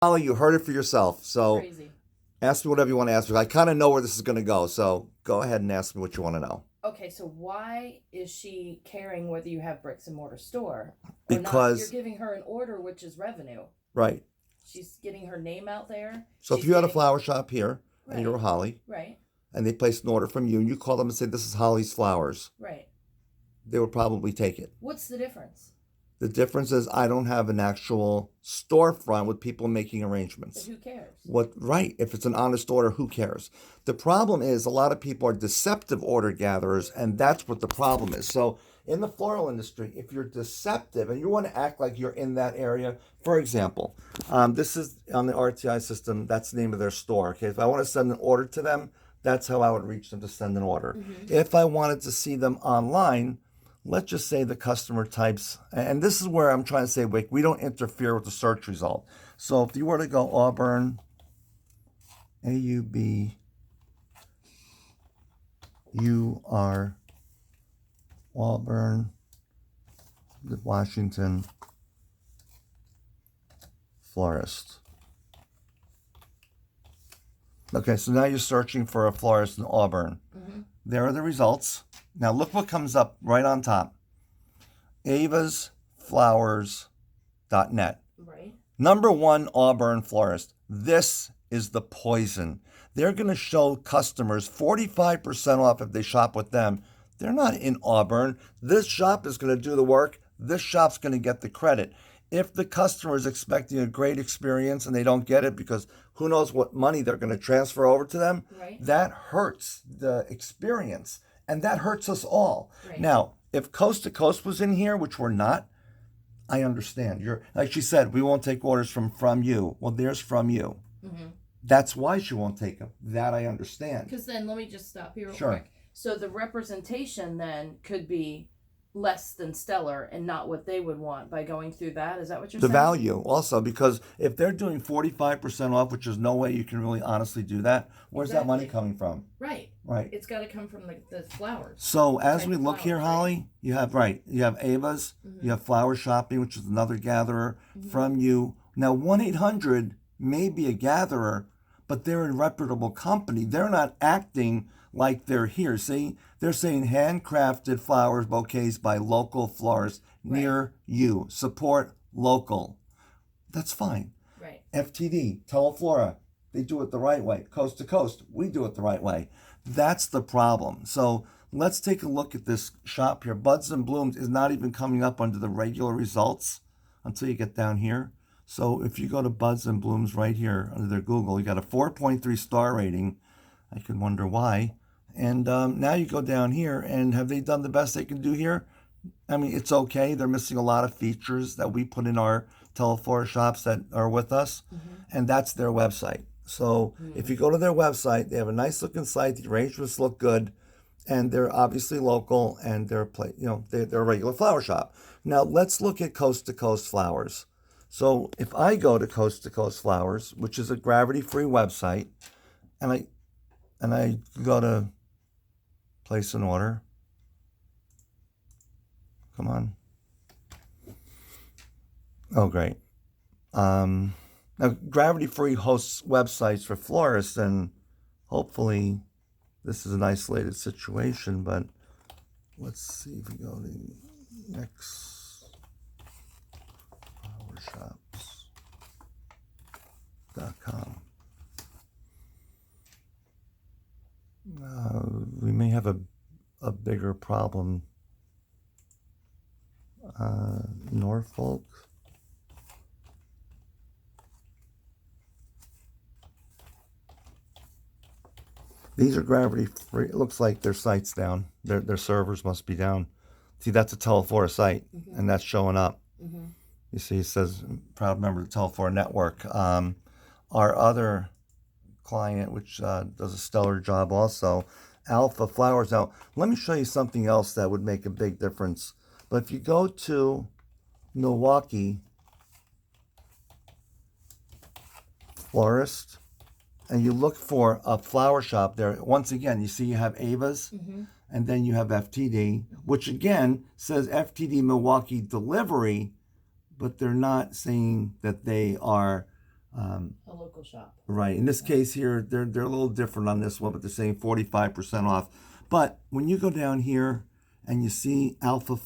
Holly, you heard it for yourself. So Crazy. ask me whatever you want to ask me. I kind of know where this is going to go. So go ahead and ask me what you want to know. Okay, so why is she caring whether you have bricks and mortar store or not? You're Because, giving her an order, which is revenue. right. She's getting her name out there. So if She's you had a getting flower shop here and you're right, Holly right, and they placed an order from you and you call them and say, this is Holly's flowers, right. they would probably take it. What's the difference? The difference is I don't have an actual storefront with people making But arrangements. who cares? What, right? If it's an honest order, who cares? The problem is a lot of people are deceptive order gatherers, and that's what the problem is. So in the floral industry, if you're deceptive and you want to act like you're in that area, for example, this is on the RTI system. That's the name of their store. Okay, if I want to send an order to them, that's how I would reach them to send an order. If I wanted to see them online, let's just say the customer types, and this is where I'm trying to say, Wick, we don't interfere with the search result. So if you were to go Auburn, AUB, UR, Auburn, Washington, florist. Okay, so now you're searching for a florist in Auburn. There are the results. Now look what comes up right on top. avasflowers.net. Right. Number one Auburn florist. This is the poison. They're going to show customers 45% off if they shop with them. They're not in Auburn. This shop is going to do the work. This shop's going to get the credit. If the customer is expecting a great experience and they don't get it because who knows what money they're going to transfer over to them, Right. that hurts the experience. And that hurts us all. Right. Now, if Coast to Coast was in here, which we're not, I understand. You're like she said, we won't take orders from you. Well, there's from you. That's why she won't take them. That I understand. Because then let me just stop here real Sure. quick. So the representation then could be less than stellar and not what they would want by going through that. Is that what you're The saying? value also, because if they're doing 45% off, which is no way you can really honestly do that, where's that money Exactly. coming from? Right. Right. It's got to come from the flowers. So as Type we of look here, flowers, right? Holly, you have Ava's, you have Flower Shopping, which is another gatherer from you. Now 1-800 may be a gatherer, but they're a reputable company. They're not acting like they're here. See, they're saying handcrafted flowers, bouquets by local florists near you. Support local. That's fine. Right. FTD, Teleflora, they do it the right way. Coast to Coast, we do it the right way. That's the problem. So let's take a look at this shop here. Buds and Blooms is not even coming up under the regular results until you get down here. So if you go to Buds and Blooms right here under their Google, you got a 4.3 star rating. I could wonder why. And now you go down here, and have they done the best they can do here? I mean, it's okay. They're missing a lot of features that we put in our Teleflora shops that are with us, and that's their website. So if you go to their website, they have a nice looking site. The arrangements look good, and they're obviously local, and they're a regular flower shop. Now let's look at Coast to Coast Flowers. So if I go to Coast Flowers, which is a gravity-free website, and I go to place an order. Come on. Oh, great. Now, Gravity Free hosts websites for florists, and hopefully this is an isolated situation, but let's see if we go to next flowershops.com. We may have a bigger problem. Norfolk. These are gravity free. It looks like their site's down. Their servers must be down. See, that's a Teleflora site, and that's showing up. You see, it says proud member of the Teleflora network. Our other client, which does a stellar job also, Alpha Flowers. Now, let me show you something else that would make a big difference. But if you go to Milwaukee Florist and you look for a flower shop there, once again, you see you have Ava's and then you have FTD, which again says FTD Milwaukee Delivery, but they're not saying that they are A local shop. Right. In this case here, they're a little different on this one, but they're saying 45% off. But when you go down here and you see Alpha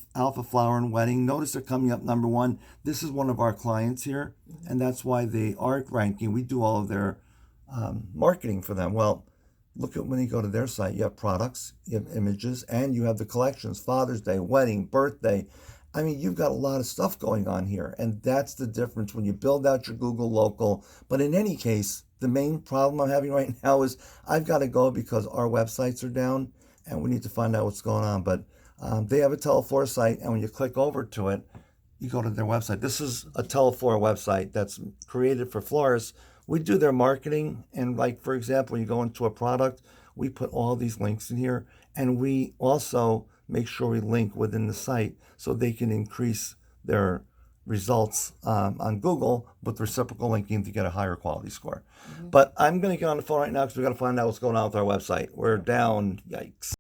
Flower and Wedding, notice they're coming up number one. This is one of our clients here, and that's why they are ranking. We do all of their marketing for them. Well, look at when you go to their site, you have products, you have images, and you have the collections, Father's Day, wedding, birthday. I mean, you've got a lot of stuff going on here, and that's the difference when you build out your Google local. But in any case, the main problem I'm having right now is I've got to go because our websites are down, and we need to find out what's going on. But they have a Teleflora site, and when you click over to it, you go to their website. This is a Teleflora website that's created for florists. We do their marketing, and like, for example, when you go into a product, we put all these links in here, and we also make sure we link within the site so they can increase their results on Google with reciprocal linking to get a higher quality score. But I'm going to get on the phone right now because we got to find out what's going on with our website. We're down. Yikes.